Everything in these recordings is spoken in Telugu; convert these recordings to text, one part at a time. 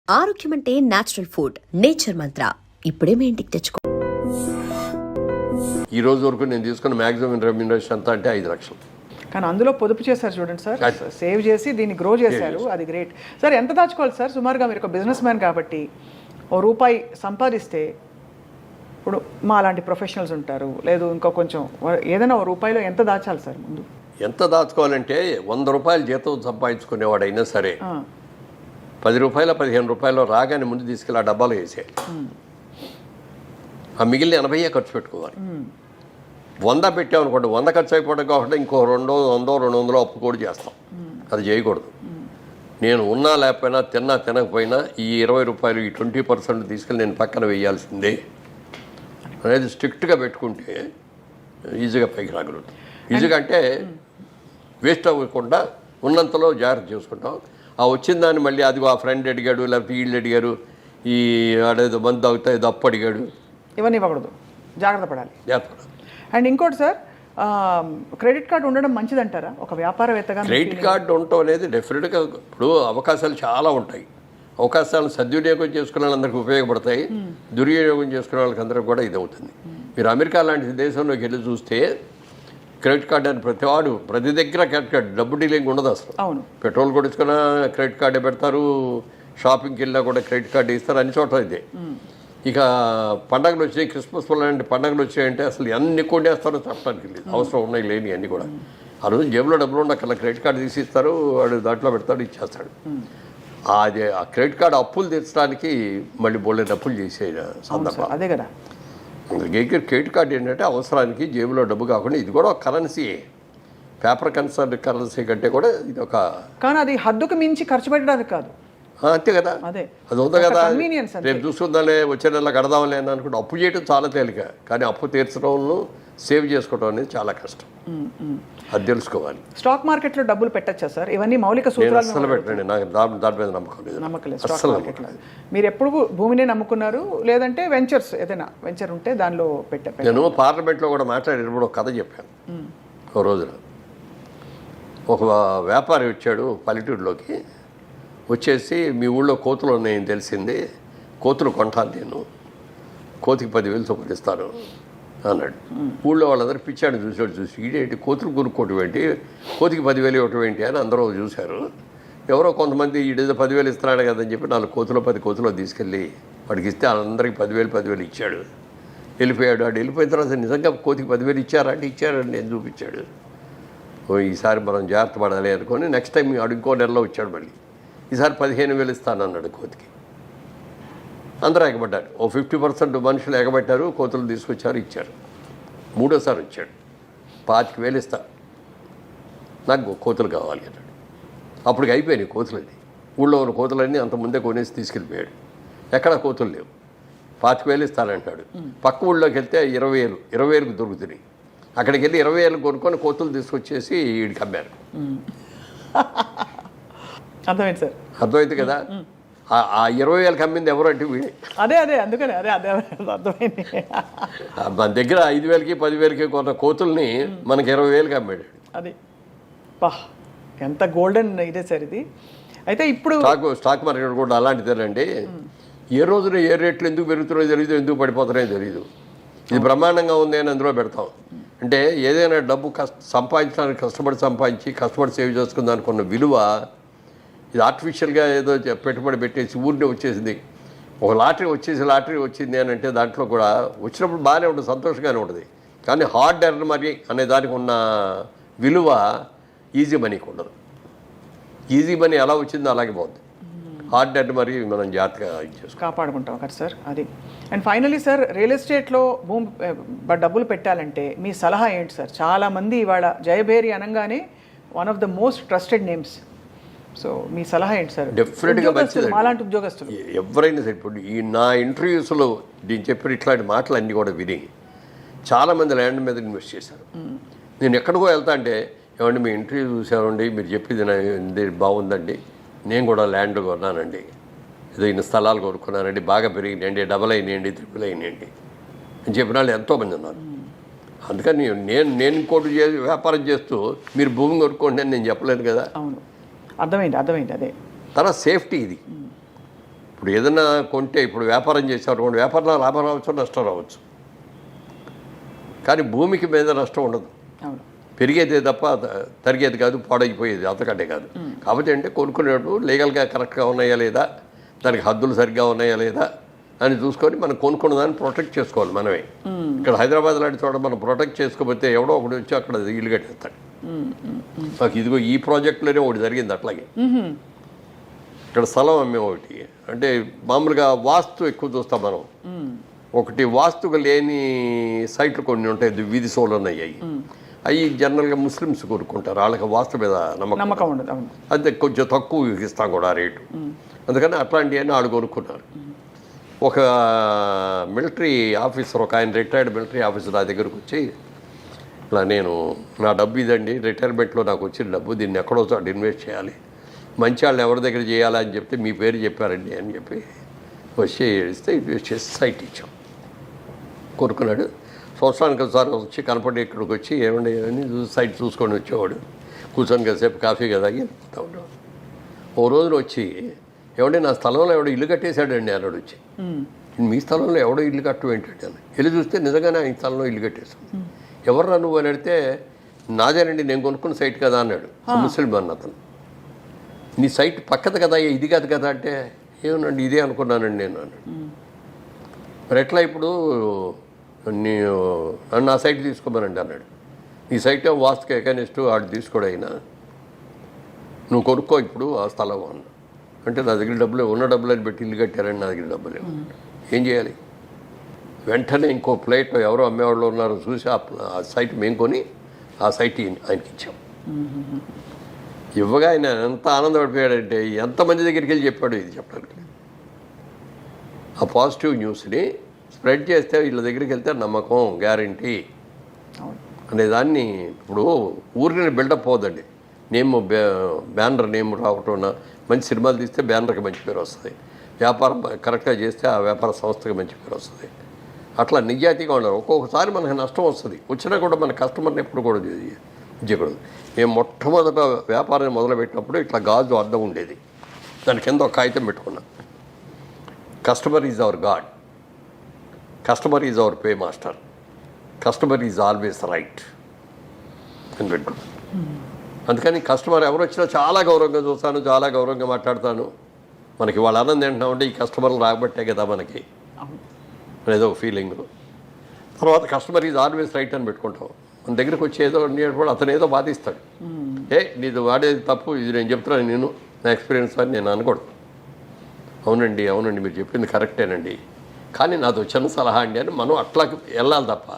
ఆరోగ్యం అంటే నేచురల్ ఫుడ్. నేచర్ మంత్ర ఇప్పుడే మీ ఇంటికి తెచ్చుకో. ఈ రోజు వరకు నేను తీసుకున్న మ్యాక్సిమం రెమ్యూనరేషన్ అంతా అంటే 5 లక్షలు. కానీ అందులో పొదుపు చేశారు చూడండి సార్, సేవ్ చేసి దీన్ని గ్రో చేశారు, అది గ్రేట్ సార్. ఎంత దాచుకోవాలి సార్ సుమారుగా? మీరు ఒక బిజినెస్ మ్యాన్ కాబట్టి ₹1 సంపాదిస్తే, ఇప్పుడు మా అలాంటి ప్రొఫెషనల్స్ ఉంటారు, లేదు ఇంకో కొంచెం ఏదైనా ₹1 ఎంత దాచాలి సార్ ముందు? ఎంత దాచుకోవాలంటే ₹100 జీతం సంపాదించుకునేవాడైనా సరే ₹10 ₹15 రాగానే ముందు తీసుకెళ్ళి ఆ డబ్బాలో వేసేయాలి. ఆ మిగిలిన 80 ఖర్చు పెట్టుకోవాలి. 100 పెట్టామనుకోండి, 100 ఖర్చు అయిపోవడం కాబట్టి ఇంకో 200 అప్పు కూడా చేస్తాం. అది చేయకూడదు. నేను ఉన్నా లేకపోయినా, తిన్నా తినకపోయినా ఈ ₹20 ఈ 20% తీసుకెళ్ళి నేను పక్కన వేయాల్సిందే అనేది స్ట్రిక్ట్గా పెట్టుకుంటే ఈజీగా పైకి రాగలుగుతాం. ఈజీగా అంటే వేస్ట్ అవ్వకుండా ఉన్నంతలో జాగ్రత్త చేసుకుంటాం. ఆ వచ్చిన దాన్ని మళ్ళీ అది ఆ ఫ్రెండ్ అడిగాడు, లేకపోతే వీళ్ళు అడిగారు, ఈ ఆడేదో మందు అవుతా ఏదో అప్పు అడిగాడు, ఇవన్నీ ఇవ్వకూడదు, జాగ్రత్త పడాలి. జాగ్రత్త. అండ్ ఇంకోటి సార్, క్రెడిట్ కార్డు ఉండడం మంచిదంటారా ఒక వ్యాపారవేత్తగా? క్రెడిట్ కార్డు ఉండటం అనేది డెఫినెట్గా ఇప్పుడు అవకాశాలు చాలా ఉంటాయి. అవకాశాలను సద్వినియోగం చేసుకునే వాళ్ళందరికీ ఉపయోగపడతాయి, దుర్వినియోగం చేసుకునే వాళ్ళకి అందరికీ కూడా ఇది అవుతుంది. మీరు అమెరికా లాంటి దేశంలోకి వెళ్ళి చూస్తే క్రెడిట్ కార్డు అని ప్రతి దగ్గర క్రెడిట్ కార్డు, డబ్బు డీలింగ్ ఉండదు అసలు. అవును, పెట్రోల్ కొడుచుకున్నా క్రెడిట్ కార్డే పెడతారు, షాపింగ్కి వెళ్ళినా కూడా క్రెడిట్ కార్డు ఇస్తారు, అన్ని చోట్ల ఇదే. ఇక పండగలు వచ్చాయి, క్రిస్మస్ లాంటి పండగలు వచ్చాయంటే అసలు ఎన్ని కొనేస్తారో చెప్పడానికి లేదు. అవసరం ఉన్నాయి లేని అన్నీ కూడా. ఆ రోజు జేబులో డబ్బులు ఉండక్కర్లా, క్రెడిట్ కార్డు తీసి ఇస్తారు, వాడు దాంట్లో పెడతాడు, ఇచ్చేస్తాడు. అది ఆ క్రెడిట్ కార్డు అప్పులు తీర్చడానికి మళ్ళీ బోలెడు అప్పులు చేసే సందర్భం అదే కదా. క్రెడిట్ కార్డు ఏంటంటే అవసరానికి జేబులో డబ్బు కాకుండా ఇది కూడా ఒక కరెన్సీయే. పేపర్ కరెన్సీ కంటే కూడా ఇది ఒక, కానీ అది హద్దుకు మించి ఖర్చు పెట్టడానికి కాదు. అంతే కదా, అదే అది ఉంది కదా. కన్వీనియన్స్. రేపు చూసుకుందాలే, వచ్చే నెల కడదాంలే అని అనుకుంటే అప్పు చేయడం చాలా తేలిక, కానీ అప్పు తీర్చడంలో సేవ్ చేసుకోవడం అనేది చాలా కష్టం. అది తెలుసుకోవాలి. స్టాక్ మార్కెట్లో డబ్బులు పెట్టచ్చా సార్? ఇవన్నీ మౌలిక సూత్రాలు. అసలు పెట్టండి, నాకు దాని మీద నమ్మకం లేదు. స్టాక్ మార్కెట్లో మీరు ఎప్పుడు భూమినే నమ్ముకున్నారు, లేదంటే వెంచర్స్ ఏదైనా వెంచర్ ఉంటే దానిలో పెట్టారు? నేను పార్లమెంట్లో కూడా మాట్లాడేటప్పుడు ఒక కథ చెప్పాను. ఓ రోజున ఒక వ్యాపారి వచ్చాడు పల్లెటూరులోకి, వచ్చేసి మీ ఊళ్ళో కోతులు ఉన్నాయని తెలిసింది, కోతులు కొంటాను నేను, కోతికి 10,000 చొప్పున ఇస్తాను అన్నాడు. ఊళ్ళో వాళ్ళందరూ పిచ్చాడు చూసి ఈడేంటి కోతులు కొనుక్కోవటం ఏంటి, కోతికి 10,000 ఇవ్వటం ఏంటి అని అందరూ చూశారు. ఎవరో కొంతమంది ఈడేదో 10,000 ఇస్తున్నాడు కదని చెప్పి 4 కోతులు 10 కోతులు తీసుకెళ్ళి వాడికి ఇస్తే అందరికి 10,000 ఇచ్చాడు. వెళ్ళిపోయాడు. వాడు వెళ్ళిపోయిన తర్వాత నిజంగా కోతికి 10,000 ఇచ్చారంటే ఇచ్చారని నేను చూపించాడు. ఈసారి మనం జాగ్రత్త పడాలి అనుకొని నెక్స్ట్ టైం ఇంకో నెలలో వచ్చాడు. మళ్ళీ ఈసారి 15,000 ఇస్తానన్నాడు కోతికి. అందరూ ఎగబడ్డారు. ఓ 50% మనుషులు ఎగబట్టారు, కోతులు తీసుకొచ్చారు, ఇచ్చారు. మూడోసారి వచ్చాడు, 25,000 ఇస్తా, నాకు కోతులు కావాలి అన్నాడు. అప్పటికి అయిపోయినాయి కోతులన్నీ. ఊళ్ళో ఉన్న కోతులన్నీ అంత ముందే కొనేసి తీసుకెళ్ళిపోయాడు. ఎక్కడ కోతులు లేవు. 25,000 ఇస్తానంటాడు. పక్క ఊళ్ళోకి వెళ్తే 20,000కు దొరుకుతున్నాయి. అక్కడికి వెళ్ళి 20,000 కొనుక్కొని కోతులు తీసుకొచ్చేసి వీడికి అమ్మారు. అర్థమైంది సార్, అర్థమైంది కదా. ఆ 20,000కి అమ్మింది ఎవరు అంటే వీడే. అదే అందుకని అదే అర్థమైంది. మన దగ్గర 5,000కి 10,000కి కొన్న కోతుల్ని మనకి 20,000కి అమ్మాడు. అది ఎంత గోల్డెన్ ఇదే సార్ ఇది. అయితే ఇప్పుడు స్టాక్ మార్కెట్ కూడా అలాంటిదేనండి. ఏ రోజున ఏ రేట్లు ఎందుకు పెరుగుతున్నాయో తెలియదు, ఎందుకు పడిపోతున్నాయో తెలియదు. ఇది బ్రహ్మాండంగా ఉంది అని అందులో పెడతాం. అంటే ఏదైనా డబ్బు సంపాదించడానికి కష్టపడి సేవ్ చేసుకుని దానికి ఉన్న విలువ, ఇది ఆర్టిఫిషియల్గా ఏదో పెట్టుబడి పెట్టేసి ఊరినే వచ్చేసింది. ఒక లాటరీ వచ్చింది అని అంటే దాంట్లో కూడా వచ్చినప్పుడు బాగానే ఉంటుంది, సంతోషంగానే ఉంటుంది. కానీ హార్డ్ ఎర్న్ మనీ అనే దానికి ఉన్న విలువ ఈజీ మనీకి ఉండదు. ఈజీ మనీ ఎలా వచ్చిందో అలాగే పోతుంది. హార్డ్ ఎర్న్ మనీ మనం జాగ్రత్తగా కాపాడుకుంటాం కదా సార్. అది. అండ్ ఫైనలీ సార్, రియల్ ఎస్టేట్లో డబ్బులు పెట్టాలంటే మీ సలహా ఏంటి సార్? చాలామంది ఇవాళ జయభేరి అనగానే one of the most trusted names. So మీ సలహా ఏంటి సార్? డెఫినెట్గా మంచిది. అలాంటి ఉద్యోగస్తులు ఎవరైనా సరే, ఇప్పుడు నా ఇంటర్వ్యూస్లో నేను చెప్పిన ఇట్లాంటి మాటలు అన్నీ కూడా విని చాలామంది ల్యాండ్ మీద ఇన్వెస్ట్ చేశారు. నేను ఎక్కడికో వెళ్తా అంటే, ఏమండి మీ ఇంటర్వ్యూ చూసామండి, మీరు చెప్పింది బాగుందండి, నేను కూడా ల్యాండ్ కొన్నానండి, ఏదో ఇన్ని స్థలాలు కొనుక్కున్నానండి, బాగా పెరిగినాయండి, డబల్ అయినాయండి, ట్రిపుల్ అయినాయండి అని చెప్పిన వాళ్ళు ఎంతోమంది ఉన్నారు. అందుకని నేను ఇంకోటి వ్యాపారం చేస్తూ మీరు భూమి కొనుక్కోండి అని నేను చెప్పలేను కదా. అవును, అర్థమైంది. అదే తర్వాత సేఫ్టీ ఇది. ఇప్పుడు ఏదైనా కొంటే ఇప్పుడు వ్యాపారం చేసేవారు వ్యాపారంలో లాభం రావచ్చు, నష్టం రావచ్చు, కానీ భూమికి మీద నష్టం ఉండదు. అవును. పెరిగేదే తప్ప తరిగేది కాదు, పాడైపోయేది అంతకంటే కాదు. కాబట్టి అంటే కొనుక్కునేటప్పుడు లీగల్గా కరెక్ట్గా ఉన్నాయా లేదా, దానికి హద్దులు సరిగ్గా ఉన్నాయా లేదా అని చూసుకొని మనం కొనుక్కున్న దాన్ని ప్రొటెక్ట్ చేసుకోవాలి మనమే. ఇక్కడ హైదరాబాద్ లాంటి చోట మనం ప్రొటెక్ట్ చేసుకోకపోతే ఎవడో ఒకటి వచ్చి అక్కడ ఇల్లు కట్టేస్తాడు. నాకు ఇదిగో ఈ ప్రాజెక్టులోనే ఒకటి జరిగింది అట్లాగే. ఇక్కడ స్థలం అమ్మే ఒకటి అంటే మామూలుగా వాస్తు ఎక్కువ చూస్తాం మనం. ఒకటి వాస్తుగా లేని సైట్లు కొన్ని ఉంటాయి, వీధి సోలు అయ్యాయి. అవి జనరల్గా ముస్లిమ్స్ కొనుక్కుంటారు, వాళ్ళకి వాస్తు మీద నమ్మకం ఉండదు. అదే కొంచెం తక్కువ ఇస్తాం కూడా ఆ రేటు. అందుకని అట్లాంటివన్నీ వాళ్ళు కొనుక్కున్నారు. ఒక మిలిటరీ ఆఫీసర్, ఒక ఆయన రిటైర్డ్ మిలిటరీ ఆఫీసర్ నా దగ్గరకు వచ్చి, ఇలా నేను నా డబ్బు ఇదండి, రిటైర్మెంట్లో నాకు వచ్చిన డబ్బు, దీన్ని ఎక్కడో చోట ఇన్వెస్ట్ చేయాలి, మంచి వాళ్ళు ఎవరి దగ్గర చేయాలా అని చెప్తే మీ పేరు చెప్పారండి అని చెప్పి వచ్చి ఇస్తే ఇన్వెస్ట్ చేసి సైట్ ఇచ్చాం. కొనుక్కున్నాడు. సంవత్సరానికి ఒకసారి వచ్చి కనపడి ఇక్కడికి వచ్చి ఏమండి అని సైట్ చూసుకొని వచ్చేవాడు. కూర్చొని కాసేపు కాఫీ కదా వెళ్ళిపోతా ఉండేవాడు. ఓ రోజున వచ్చి, ఏమంటే నా స్థలంలో ఎవడో ఇల్లు కట్టేశాడండి అన్నాడు వచ్చి. మీ స్థలంలో ఎవడో ఇల్లు కట్టడం ఏంటంటే అని వెళ్ళి చూస్తే నిజంగానే ఆయన స్థలంలో ఇల్లు కట్టేశాడు. ఎవర్రా నువ్వు అని అడిగితే, నాదేనండి, నేను కొనుక్కున్న సైట్ కదా అన్నాడు. ముస్లిం అన్న అతను. నీ సైట్ పక్కది కదా, ఇది కాదు కదా అంటే, ఏమనండి ఇదే అనుకున్నానండి నేను అన్నాడు. మరి ఎట్లా ఇప్పుడు నన్ను ఆ సైట్ తీసుకోమనండి అన్నాడు. ఈ సైట్ వాస్తుకి ఎకనిస్ట్ వాడు తీసుకోడు అయినా, నువ్వు కొనుక్కో ఇప్పుడు ఆ స్థలం అన్న. అంటే నా దగ్గర డబ్బులు ఉన్న డబ్బులని పెట్టి ఇల్లు కట్టారని నా దగ్గర డబ్బులు ఏం చేయాలి? వెంటనే ఇంకో ప్లేట్ ఎవరో అమ్మేవాళ్ళు ఉన్నారో చూసి ఆ సైట్ మేము కొని ఆ సైట్ ఆయనకి ఇచ్చాం. ఇవ్వగా ఆయన ఎంత ఆనందపడిపోయాడంటే, ఎంతమంది దగ్గరికి వెళ్ళి చెప్పాడు ఇది చెప్పడానికి. ఆ పాజిటివ్ న్యూస్ని స్ప్రెడ్ చేస్తే వీళ్ళ దగ్గరికి వెళ్తే నమ్మకం, గ్యారంటీ అనేదాన్ని. ఇప్పుడు ఊరిని బిల్డప్ పోదండి, నేమ్ బ్యానర్ నేమ్ రావటం, మంచి సినిమాలు తీస్తే బ్యానర్కి మంచి పేరు వస్తుంది, వ్యాపారం కరెక్ట్గా చేస్తే ఆ వ్యాపార సంస్థకి మంచి పేరు వస్తుంది. అట్లా నిజాయితీగా ఉన్నారు. ఒక్కొక్కసారి మనకు నష్టం వస్తుంది, వచ్చినా కూడా మన కస్టమర్ని ఎప్పుడు కూడా చేయకూడదు. మేము మొట్టమొదట వ్యాపారాన్ని మొదలుపెట్టినప్పుడు ఇట్లా గాజు అద్దం ఉండేది, దాని కింద ఒక కాగితం పెట్టుకున్నాం, customer is our God, customer is our pay master, customer is always right అని పెట్టుకున్నాం. అందుకని కస్టమర్ ఎవరు వచ్చినా చాలా గౌరవంగా చూస్తాను, చాలా గౌరవంగా మాట్లాడతాను. మనకి వాళ్ళ ఆనందం ఏంటంటే ఈ కస్టమర్లు రాబట్టే కదా మనకి అనేదో ఒక ఫీలింగ్. తర్వాత కస్టమర్ ఈజ్ ఆల్వేస్ రైట్ అని పెట్టుకుంటాం. మన దగ్గరికి వచ్చి ఏదో కూడా అతను ఏదో బాధిస్తాడు, నీది వాడేది తప్పు, ఇది నేను చెప్తున్నాను, నేను నా ఎక్స్పీరియన్స్ అని నేను అనకూడదు. అవునండి అవునండి మీరు చెప్పింది కరెక్టేనండి, కానీ నాది వచ్చిన సలహా అండి అని మనం అట్లా వెళ్ళాలి తప్ప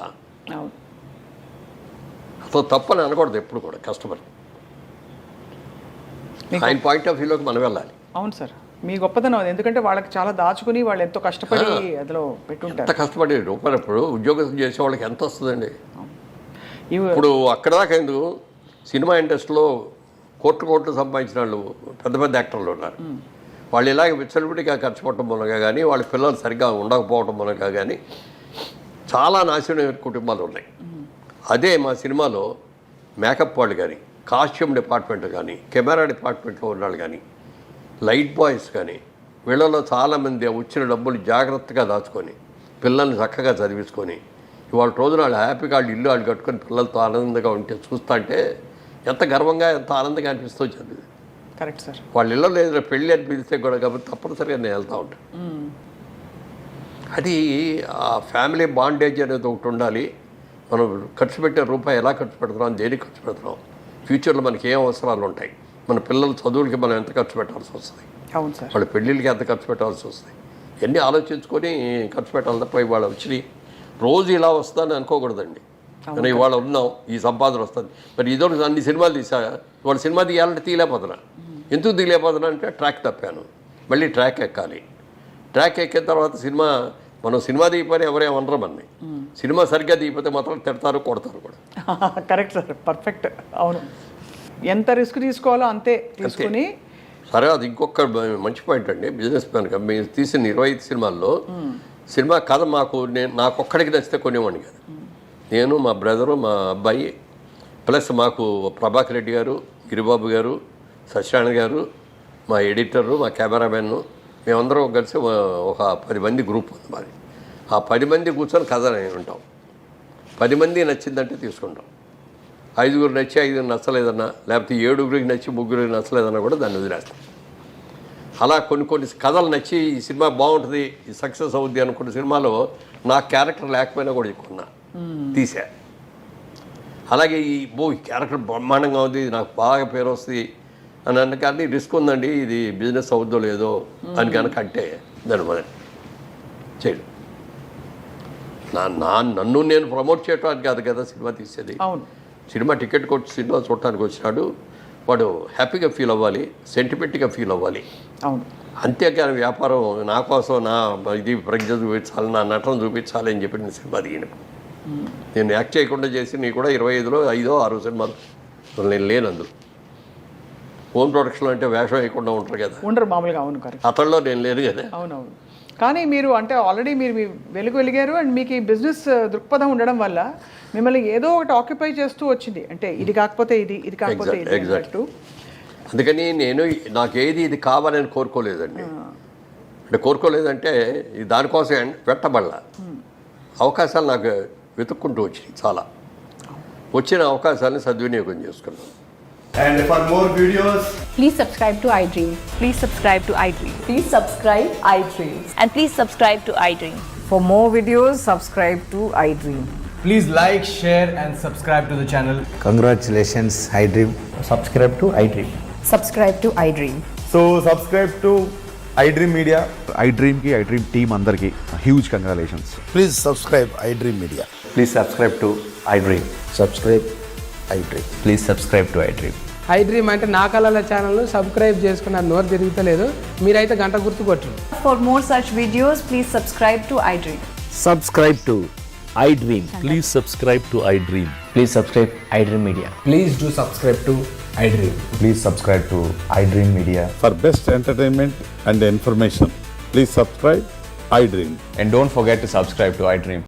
అసలు తప్పని అనకూడదు ఎప్పుడు కూడా. కస్టమర్ ఆయన పాయింట్ ఆఫ్ వ్యూలోకి మనం వెళ్ళాలి. అవును సార్, మీ గొప్పతనం అది. ఎందుకంటే వాళ్ళకి చాలా దాచుకుని వాళ్ళు ఎంతో కష్టపడి అందులో పెట్టుంటారు. ఎంత కష్టపడి రూపాయలు ఇప్పుడు ఉద్యోగం చేసే వాళ్ళకి ఎంత వస్తుందండి? ఇప్పుడు అక్కడ దాకా ఎందుకు, సినిమా ఇండస్ట్రీలో కోట్లు సంపాదించిన వాళ్ళు పెద్ద పెద్ద యాక్టర్లు ఉన్నారు. వాళ్ళు ఇలాగ విచ్చలవిడిగా ఖర్చు పెట్టడం మూలంగా కానీ, వాళ్ళ పిల్లలు సరిగ్గా ఉండకపోవడం మూలంగా కానీ చాలా నాశనమైన కుటుంబాలు ఉన్నాయి. అదే మా సినిమాలో మేకప్ వాళ్ళు కానీ, కాస్ట్యూమ్ డిపార్ట్మెంట్ కానీ, కెమెరా డిపార్ట్మెంట్లో ఉన్నాళ్ళు కానీ, లైట్ బాయ్స్ కానీ, వీళ్ళలో చాలామంది వచ్చిన డబ్బులు జాగ్రత్తగా దాచుకొని పిల్లల్ని చక్కగా చదివించుకొని ఇవాళ రోజున వాళ్ళు హ్యాపీగా వాళ్ళు ఇల్లు వాళ్ళు కట్టుకొని పిల్లలతో ఆనందంగా ఉంటే చూస్తా అంటే ఎంత గర్వంగా, ఎంత ఆనందంగా అనిపిస్తుంది. Correct sir. వాళ్ళ ఇళ్ళలో లేదు పెళ్ళి అని పిలిస్తే కూడా కాబట్టి తప్పనిసరిగా నేను వెళ్తూ ఉంటాను. అది ఆ ఫ్యామిలీ బాండేజ్ అనేది ఒకటి ఉండాలి. మనం ఖర్చు పెట్టే రూపాయి ఎలా ఖర్చు పెడుతున్నాం, దేనికి ఖర్చు పెడుతున్నాం, ఫ్యూచర్లో మనకి ఏం అవసరాలు ఉంటాయి, మన పిల్లల చదువులకి మనం ఎంత ఖర్చు పెట్టాల్సి వస్తుంది, అవును సార్, వాళ్ళ పెళ్ళిళ్ళకి ఎంత ఖర్చు పెట్టాల్సి వస్తుంది, ఇవన్నీ ఆలోచించుకొని ఖర్చు పెట్టాలి తప్ప ఇవాళ వచ్చి రోజు ఇలా వస్తుందని అనుకోకూడదండి. కానీ ఇవాళ ఉన్నాం, ఈ సంపాదన వస్తుంది. మరి ఇదో అన్ని సినిమాలు తీసా, ఇవాళ సినిమా తీయాలంటే తీయలేకపోతున్నా. ఎందుకు తీయలేకపోతున్నా అంటే ట్రాక్ తప్పాను, మళ్ళీ ట్రాక్ ఎక్కాలి. ట్రాక్ ఎక్కిన తర్వాత మనం సినిమా తీయపోతే ఎవరేమనరు మనని, సినిమా సరిగ్గా తీయకపోతే మాత్రం తిడతారు, కొడతారు కూడా. Correct sir, perfect. అవును, ఎంత రిస్క్ తీసుకోవాలో అంతే తీసుకుని. సరే, అది ఇంకొక మంచి పాయింట్ అండి. బిజినెస్ మ్యాన్గా మేము తీసిన 25 సినిమాల్లో సినిమా కథ నాకొక్కడికి నచ్చితే కొనేవాడిని కాదు. నేను, మా బ్రదరు, మా అబ్బాయి, ప్లస్ మాకు ప్రభాకర్ రెడ్డి గారు, గిరిబాబు గారు, సత్యనారాయణ గారు, మా ఎడిటరు, మా కెమెరామెన్, మేమందరం కలిసి ఒక 10 మంది గ్రూప్ ఉంది మాది. ఆ 10 మంది కూర్చొని కథ ఉంటాం. 10 మంది నచ్చిందంటే తీసుకుంటాం. 5గురు నచ్చి 5 నచ్చలేదన్నా, లేకపోతే 7గురికి నచ్చి 3గురికి నచ్చలేదన్నా కూడా దాన్ని వదిలేస్తాం. అలా కొన్ని కథలు నచ్చి ఈ సినిమా బాగుంటుంది, ఈ సక్సెస్ అవుద్ది అనుకున్న సినిమాలో నా క్యారెక్టర్ లేకపోయినా కూడా ఎక్కున్నా తీసా. అలాగే ఈ క్యారెక్టర్ బ్రహ్మాండంగా ఉంది, నాకు బాగా పేరు వస్తుంది అని అన్న కానీ రిస్క్ ఉందండి, ఇది బిజినెస్ అవుద్దో లేదో అని కనుక అంటే దాని మొదటి చేయడు. నన్ను నేను ప్రమోట్ చేయడానికి కాదు కదా సినిమా తీసేది. సినిమా టికెట్ కొట్టి సినిమా చూడటానికి వచ్చినాడు, వాడు హ్యాపీగా ఫీల్ అవ్వాలి, సెంటిమెంట్గా ఫీల్ అవ్వాలి. అంతేకాని వ్యాపారం నా కోసం నా ఇది ప్రజ్ఞ చూపించాలి, నా నటన చూపించాలి అని చెప్పి నేను సినిమా దిగిన. నేను యాక్ట్ చేయకుండా చేసి నీ కూడా 25లో 5, 6 సినిమాలు నేను లేను అందులో. హోమ్ ప్రొడక్షన్ అంటే వేషం వేయకుండా ఉంటారు కదా, ఉండరు మామూలుగా. అవును, అతడిలో నేను లేను కదా. అవునవును. కానీ మీరు అంటే ఆల్రెడీ మీరు వెలిగారు అండ్ మీకు ఈ బిజినెస్ దృక్పథం ఉండడం వల్ల మిమ్మల్ని ఏదో ఒకటి ఆక్యుపై చేస్తూ వచ్చింది. అంటే ఇది కాకపోతే ఇది కాకపోతే ఇది అన్నట్టు. అందుకని నేను నాకేది ఇది కావాలని కోరుకోలేదండి. అంటే కోరుకోలేదంటే దానికోసం పెట్టబడలా. అవకాశాలు నాకు వెతుక్కుంటూ వచ్చినాయి. చాలా వచ్చిన అవకాశాలను సద్వినియోగం చేసుకున్నాను. And for more videos, Please subscribe to iDream. Please subscribe to iDream. Please subscribe iDream. And please subscribe to iDream. For more videos, subscribe to iDream. please like, share and subscribe to the channel. Congratulations, iDream. Subscribe to iDream. Subscribe to iDream. So subscribe to iDream Media. iDream ki iDream team andarki huge congratulations. Please subscribe iDream Media. Please subscribe to iDream. Subscribe iDream. Please subscribe to iDream. iDream అంటే నా కళల ఛానల్ను సబ్స్క్రైబ్ చేసుకున్న నోరు తిరుగుతలేదు, మీరైతే గంట గుర్తు కొట్టు. For more such videos, please subscribe to iDream. Subscribe to iDream. Please subscribe to iDream. Please subscribe iDream Media. Please do subscribe to iDream. Please subscribe to iDream Media. For best entertainment and information, please subscribe iDream. And don't forget to subscribe to iDream.